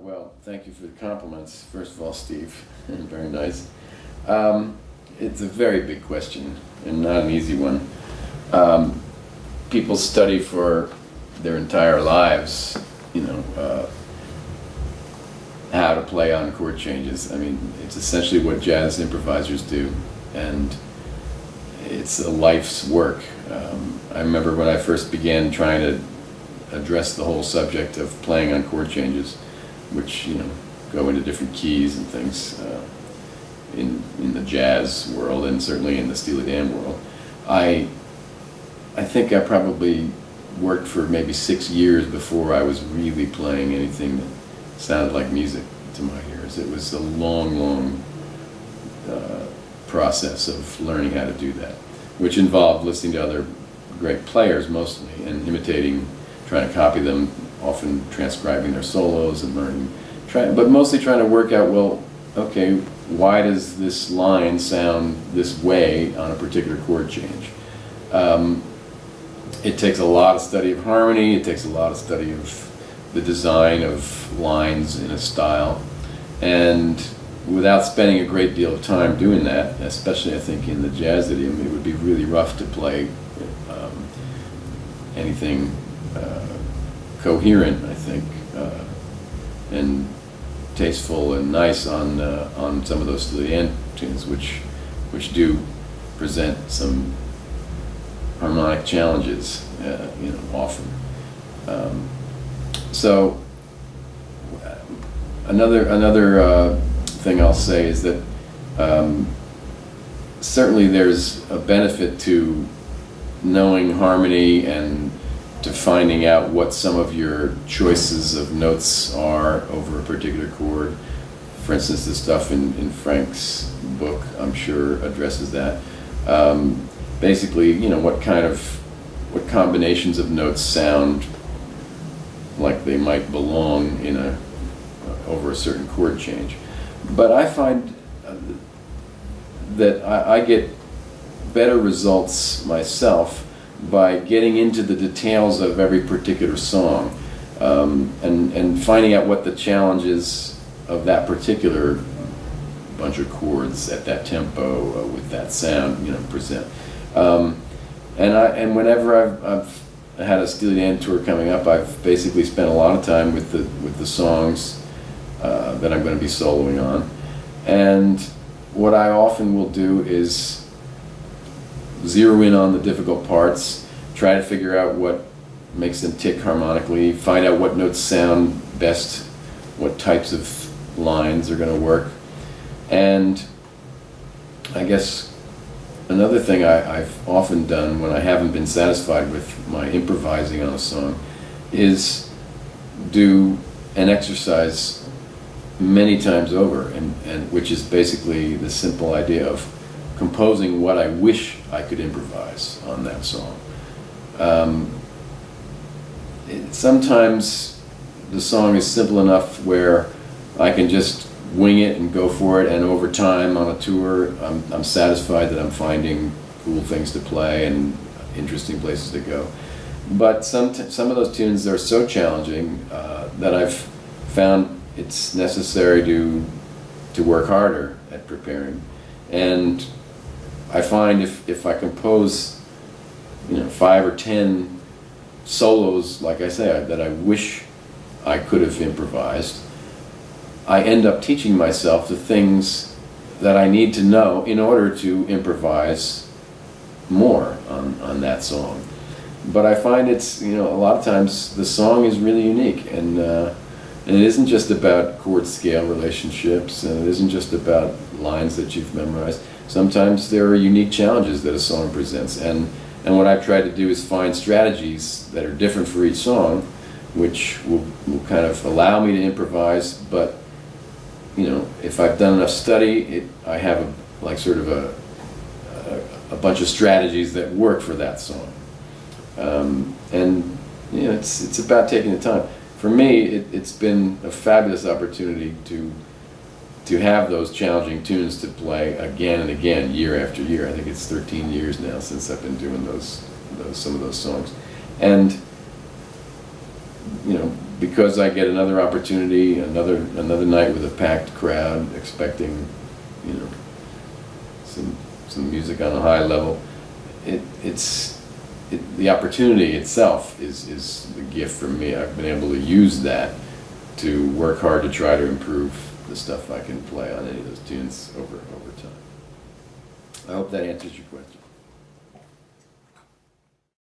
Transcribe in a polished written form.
Well, thank you for the compliments. First of all, Steve, very nice. It's a very big question and not an easy one. People study for their entire lives, how to play on chord changes. I mean, it's essentially what jazz improvisers do, and it's a life's work. I remember when I first began trying to address the whole subject of playing on chord changes, which go into different keys and things in the jazz world and certainly in the Steely Dan world. I think I probably worked for maybe 6 years before I was really playing anything that sounded like music to my ears. It was a long process of learning how to do that, which involved listening to other great players mostly and imitating, trying to copy them, often transcribing their solos and learning, but mostly trying to work out, well, okay, why does this line sound this way on a particular chord change? It takes a lot of study of harmony, it takes a lot of study of the design of lines in a style, and without spending a great deal of time doing that, especially I think in the jazz idiom, it would be really rough to play anything coherent, I think, and tasteful and nice on some of those Steely Dan tunes, which do present some harmonic challenges, often. So another thing I'll say is that certainly there's a benefit to knowing harmony and to finding out what some of your choices of notes are over a particular chord. For instance, the stuff in Frank's book, I'm sure, addresses that. Basically, what combinations of notes sound like they might belong in over a certain chord change. But I find that I get better results myself by getting into the details of every particular song, and finding out what the challenges of that particular bunch of chords at that tempo with that sound present. And whenever I've had a Steely Dan tour coming up, I've basically spent a lot of time with the songs that I'm going to be soloing on, and what I often will do is zero in on the difficult parts, try to figure out what makes them tick harmonically, find out what notes sound best, what types of lines are going to work. And I guess another thing I've often done when I haven't been satisfied with my improvising on a song is do an exercise many times over, and which is basically the simple idea of composing what I wish I could improvise on that song. Sometimes the song is simple enough where I can just wing it and go for it, and over time on a tour I'm satisfied that I'm finding cool things to play and interesting places to go. But some of those tunes are so challenging that I've found it's necessary to work harder at preparing. And I find if I compose 5 or 10 solos, like I say, that I wish I could have improvised, I end up teaching myself the things that I need to know in order to improvise more on that song. But I find it's, a lot of times the song is really unique, and it isn't just about chord scale relationships, and it isn't just about lines that you've memorized. Sometimes there are unique challenges that a song presents, and what I've tried to do is find strategies that are different for each song, which will kind of allow me to improvise. But if I've done enough study, I have a bunch of strategies that work for that song. And it's about taking the time. For me, it's been a fabulous opportunity to have those challenging tunes to play again and again, year after year. I think it's 13 years now since I've been doing some of those songs, and because I get another opportunity, another night with a packed crowd, expecting, you know, some music on a high level. The opportunity itself is the gift for me. I've been able to use that to work hard to try to improve the stuff I can play on any of those tunes over time. I hope that answers your question.